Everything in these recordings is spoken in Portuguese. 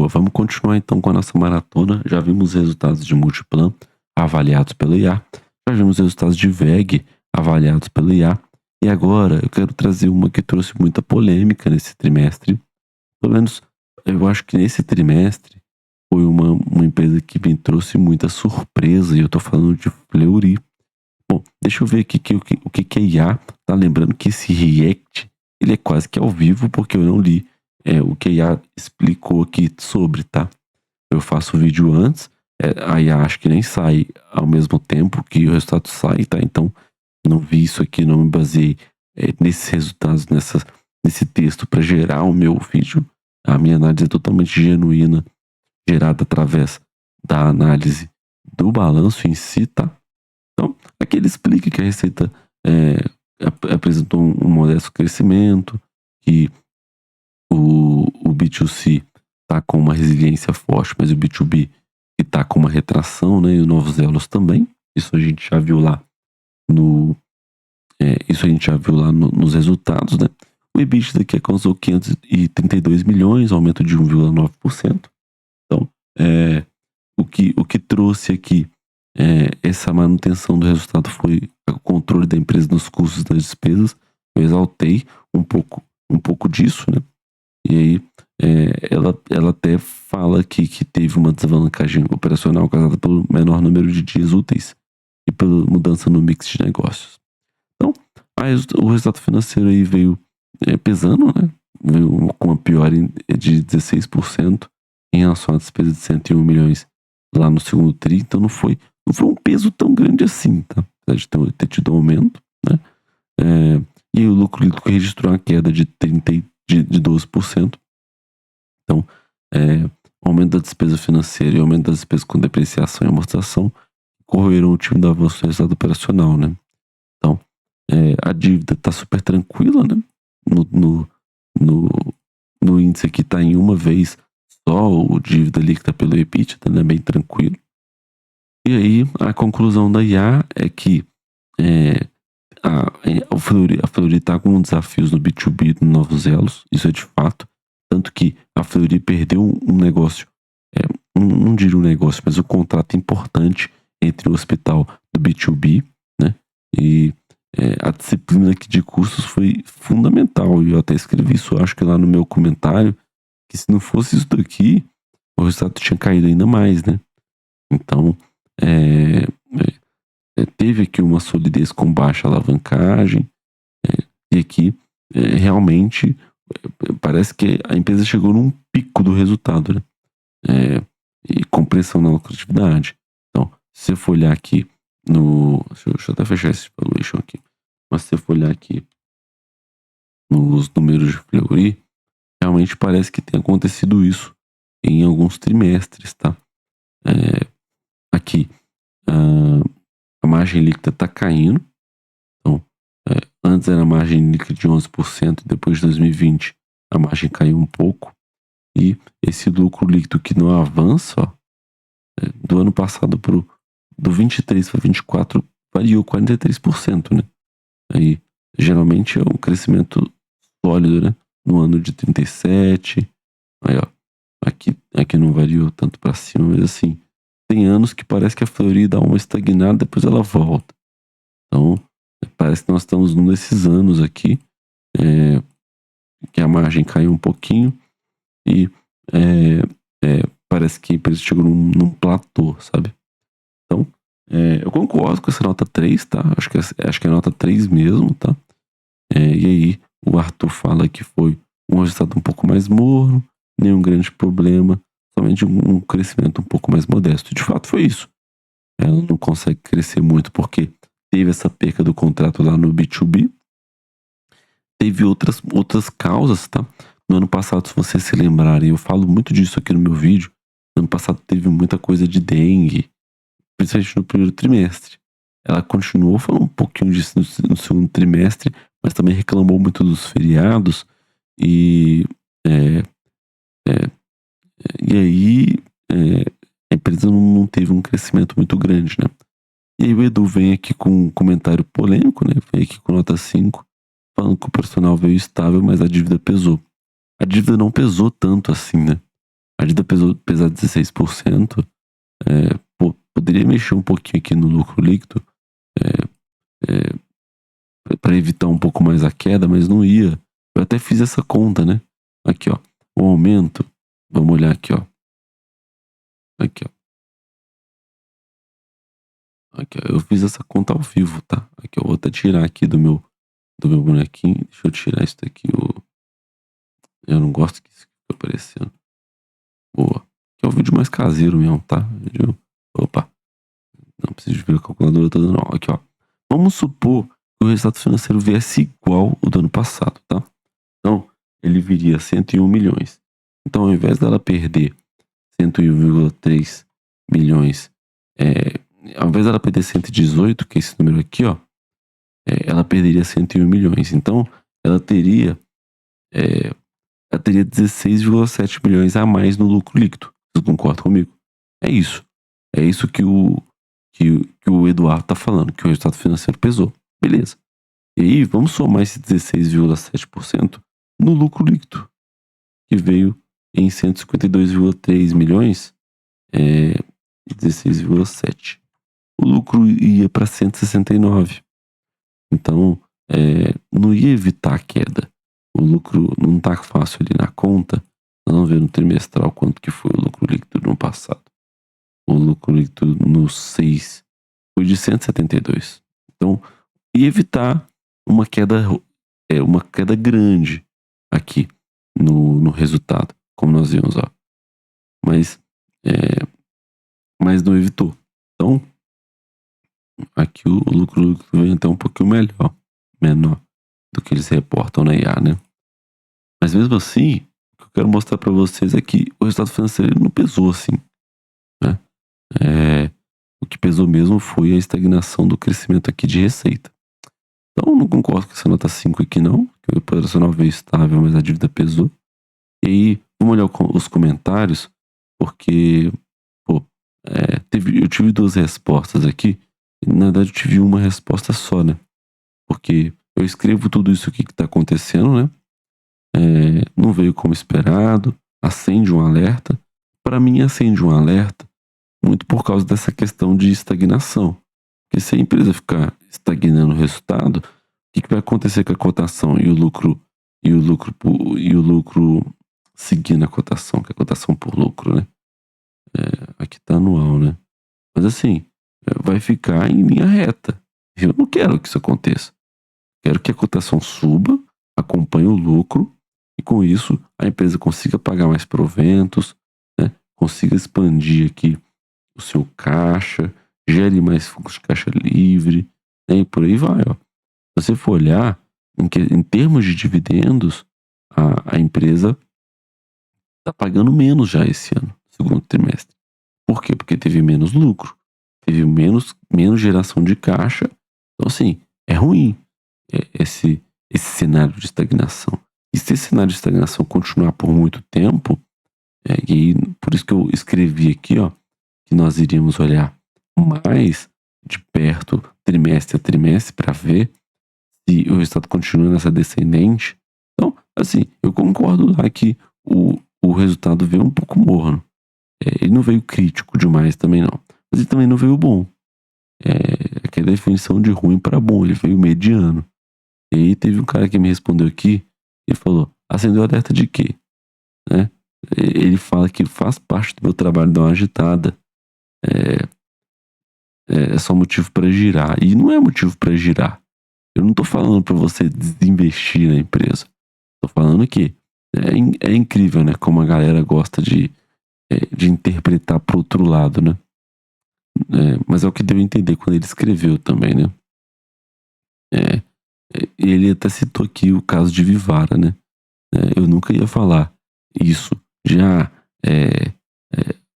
Boa, vamos continuar então com a nossa maratona. Já vimos resultados de Multiplan avaliados pela IA, já vimos resultados de VEG avaliados pela IA, e agora eu quero trazer uma que trouxe muita polêmica nesse trimestre. Pelo menos eu acho que nesse trimestre foi uma empresa que me trouxe muita surpresa, e eu tô falando de Fleury. Bom, deixa eu ver aqui o que é IA. Tá lembrando que esse React, ele é quase que ao vivo, porque eu não li o que a IA explicou aqui sobre, tá? Eu faço o vídeo antes, a IA acho que nem sai ao mesmo tempo que o resultado sai, tá? Então, não vi isso aqui, não me baseei nesses resultados, nesse texto para gerar o meu vídeo. A minha análise é totalmente genuína, gerada através da análise do balanço em si, tá? Então, aqui ele explica que a receita apresentou um modesto crescimento, que o B2C está com uma resiliência forte, mas o B2B está com uma retração, né? E os novos elos também. Isso a gente já viu lá nos resultados, né? O EBITDA aqui alcançou 532 milhões, aumento de 1,9%. Então, o que trouxe aqui essa manutenção do resultado foi o controle da empresa nos custos das despesas. Eu exaltei um pouco disso, né? E aí ela até fala aqui que teve uma desalavancagem operacional causada pelo menor número de dias úteis e pela mudança no mix de negócios. Então, o resultado financeiro aí veio pesando, né? Veio com uma piora de 16% em relação à despesa de 101 milhões lá no segundo tri. Então não foi um peso tão grande assim, tá? Apesar de ter tido aumento, né? E aí o lucro líquido registrou uma queda de 12%. Então, aumento da despesa financeira e aumento das despesas com depreciação e amortização corroeram o time do avanço do resultado operacional, né? Então, a dívida está super tranquila, né? No índice aqui está em uma vez só o dívida líquida pelo EBITDA, né? Bem tranquilo. E aí, a conclusão da IA é que a Fleury está com desafios no B2B, nos novos elos, isso é de fato. Tanto que a Fleury perdeu um negócio, não diria um negócio, mas um contrato importante entre o hospital do B2B, né? E a disciplina aqui de custos foi fundamental. E eu até escrevi isso, acho que lá no meu comentário, que se não fosse isso daqui, o resultado tinha caído ainda mais, né? Então, teve aqui uma solidez com baixa alavancagem, e aqui realmente parece que a empresa chegou num pico do resultado, né? E compressão na lucratividade. Então, se você for olhar aqui deixa eu até fechar esse valuation aqui. Mas se você for olhar aqui nos números de Fleury, realmente parece que tem acontecido isso em alguns trimestres, tá? Aqui, a margem líquida está caindo. Então, antes era a margem líquida de 11%, depois de 2020 a margem caiu um pouco. E esse lucro líquido que não avança, ó, do ano passado do 23 para 24, variou 43%, né? Aí, geralmente é um crescimento sólido, né? No ano de 37. Aí, ó, aqui não variou tanto para cima, mas assim, tem anos que parece que a Fleury dá uma estagnada, depois ela volta. Então, parece que nós estamos num desses anos aqui, que a margem caiu um pouquinho e parece que a empresa chegou num platô, sabe? Então, eu concordo com essa nota 3, tá? Acho que é nota 3 mesmo, tá? E aí, o Arthur fala que foi um resultado um pouco mais morno, nenhum grande problema, somente um crescimento um pouco mais modesto. De fato, foi isso. Ela não consegue crescer muito porque teve essa perca do contrato lá no B2B. Teve outras causas, tá? No ano passado, se vocês se lembrarem, eu falo muito disso aqui no meu vídeo. No ano passado teve muita coisa de dengue, principalmente no primeiro trimestre. Ela continuou falando um pouquinho disso no segundo trimestre, mas também reclamou muito dos feriados. E aí a empresa não teve um crescimento muito grande, né? E aí o Edu vem aqui com um comentário polêmico, né? Vem aqui com nota 5, falando que o personal veio estável, mas a dívida pesou. A dívida não pesou tanto assim, né? A dívida pesar 16%, poderia mexer um pouquinho aqui no lucro líquido, para evitar um pouco mais a queda, mas não ia. Eu até fiz essa conta, né? Aqui, ó. O aumento, vamos olhar aqui, ó. Aqui, ó. Aqui, ó. Eu fiz essa conta ao vivo, tá? Aqui, eu vou até tirar aqui do meu bonequinho. Deixa eu tirar isso daqui. Eu não gosto que isso fique aparecendo. Boa. Aqui é o vídeo mais caseiro mesmo, tá? Vídeo... Opa. Não preciso ver a calculadora toda, não. Aqui, ó. Vamos supor que o resultado financeiro viesse igual o do ano passado, tá? Então, ele viria 101 milhões. Então, ao invés dela perder 101,3 milhões, ao invés dela perder 118, que é esse número aqui, ó, ela perderia 101 milhões. Então, ela teria 16,7 milhões a mais no lucro líquido. Você concorda comigo? É isso. É isso que o Eduardo tá falando, que o resultado financeiro pesou. Beleza. E aí, vamos somar esse 16,7% no lucro líquido, que veio em 152,3 milhões, 16,7. O lucro ia para 169. Então, não ia evitar a queda. O lucro não tá fácil ali na conta. Nós vamos ver no trimestral quanto que foi o lucro líquido no ano passado. O lucro líquido no 6 foi de 172. Então, ia evitar uma queda grande aqui no resultado, como nós vimos, ó. Mas não evitou. Então, aqui o lucro líquido vem até um pouquinho menor do que eles reportam na IA, né? Mas mesmo assim, o que eu quero mostrar para vocês é que o resultado financeiro não pesou assim, né? O que pesou mesmo foi a estagnação do crescimento aqui de receita. Então, eu não concordo com essa nota 5 aqui não, que o operacional veio estável, mas a dívida pesou. E aí, vamos olhar os comentários, porque eu tive 2 respostas aqui. Na verdade, eu tive uma resposta só, né? Porque eu escrevo tudo isso aqui que tá acontecendo, né? Não veio como esperado, acende um alerta. Para mim, acende um alerta muito por causa dessa questão de estagnação. Porque se a empresa ficar estagnando o resultado, o que vai acontecer com a cotação e o lucro seguindo a cotação, que é a cotação por lucro, né? Aqui tá anual, né? Mas assim, vai ficar em linha reta. Eu não quero que isso aconteça. Quero que a cotação suba, acompanhe o lucro e com isso a empresa consiga pagar mais proventos, né? Consiga expandir aqui o seu caixa, gere mais fluxo de caixa livre, né? E por aí vai, ó. Se você for olhar, em termos de dividendos, a empresa está pagando menos já esse ano, segundo trimestre. Por quê? Porque teve menos lucro, teve menos geração de caixa. Então, assim, é ruim esse cenário de estagnação. E se esse cenário de estagnação continuar por muito tempo, e aí, por isso que eu escrevi aqui, ó, que nós iríamos olhar mais de perto, trimestre a trimestre, para ver se o resultado continua nessa descendente. Então, assim, eu concordo lá que o resultado veio um pouco morno. Ele não veio crítico demais também, não. Mas ele também não veio bom. Que é a definição de ruim para bom, ele veio mediano. E aí teve um cara que me respondeu aqui e falou: acendeu o alerta de quê? Né? Ele fala que faz parte do meu trabalho dar uma agitada. É só motivo para girar. E não é motivo para girar. Eu não tô falando para você desinvestir na empresa. Tô falando que é incrível, né? Como a galera gosta de interpretar pro outro lado, né? Mas é o que deu a entender quando ele escreveu também, né? Ele até citou aqui o caso de Vivara, né? Eu nunca ia falar isso. Já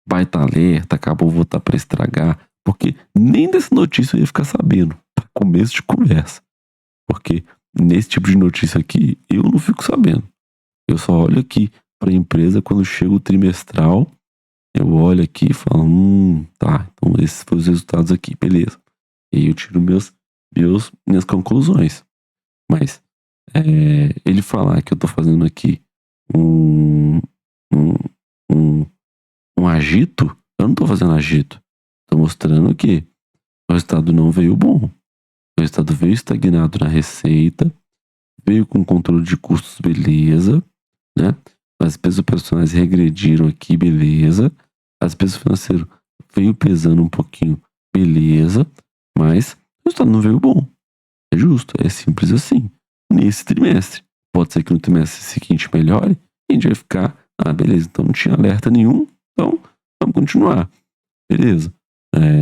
baita alerta, acabou voltar para estragar. Porque nem dessa notícia eu ia ficar sabendo. Pra começo de conversa. Porque nesse tipo de notícia aqui, eu não fico sabendo. Eu só olho aqui para a empresa quando chega o trimestral. Eu olho aqui e falo, tá, então esses foram os resultados aqui, beleza. E aí eu tiro minhas conclusões. Mas ele falar que eu tô fazendo aqui um agito? Eu não tô fazendo agito. Tô mostrando que o resultado não veio bom. O resultado veio estagnado na receita, veio com controle de custos, beleza, né? As despesas operacionais regrediram aqui, beleza. As despesas financeiras veio pesando um pouquinho, beleza. Mas o resultado não veio bom. É justo, é simples assim. Nesse trimestre. Pode ser que no trimestre seguinte melhore e a gente vai ficar, beleza, então não tinha alerta nenhum, então vamos continuar. Beleza.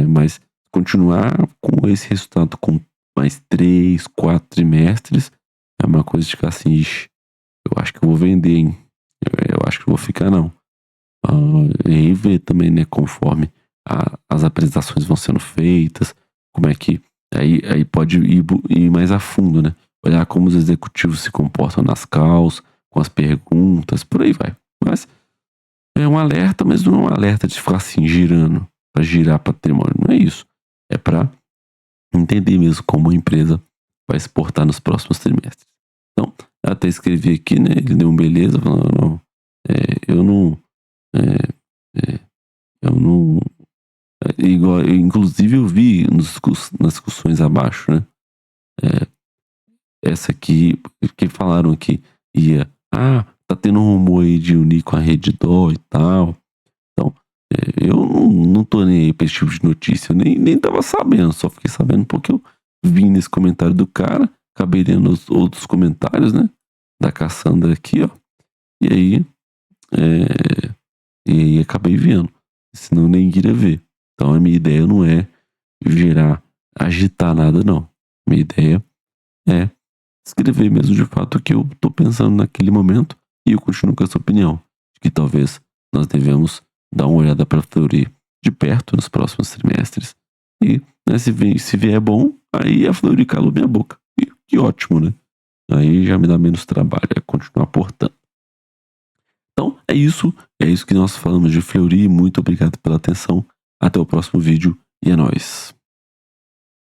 Mas continuar com esse resultado com mais 3, 4 trimestres é uma coisa de ficar assim, ixi, eu acho que eu vou vender, hein? Eu acho que eu vou ficar, não. E aí ver também, né, conforme as apresentações vão sendo feitas, como é que. Aí pode ir mais a fundo, né? Olhar como os executivos se comportam nas calls, com as perguntas, por aí vai. Mas é um alerta, mas não é um alerta de ficar assim girando, para girar patrimônio. Não é isso. É para entender mesmo como a empresa vai se portar nos próximos trimestres. Então, eu até escrevi aqui, né? Ele deu um beleza, falando, não, eu não. Eu não. Inclusive, eu vi nas discussões abaixo, né? Essa aqui, que falaram que ia. Tá tendo um rumor aí de unir com a Reddor e tal. Então, eu não tô nem aí pra esse tipo de notícia. Eu nem tava sabendo, só fiquei sabendo porque eu vi nesse comentário do cara. Acabei lendo os outros comentários, né? Da Cassandra aqui, ó. E aí. E aí acabei vendo. Senão eu nem iria ver. Então a minha ideia não é agitar nada, não. Minha ideia é escrever mesmo de fato o que eu tô pensando naquele momento e eu continuo com essa opinião. De que talvez nós devemos dar uma olhada para a Fleury de perto nos próximos trimestres. E né, se vier bom, aí a Fleury calou minha boca. E que ótimo, né? Aí já me dá menos trabalho, é continuar portando. Então é isso que nós falamos de Fleury. Muito obrigado pela atenção. Até o próximo vídeo e é nóis.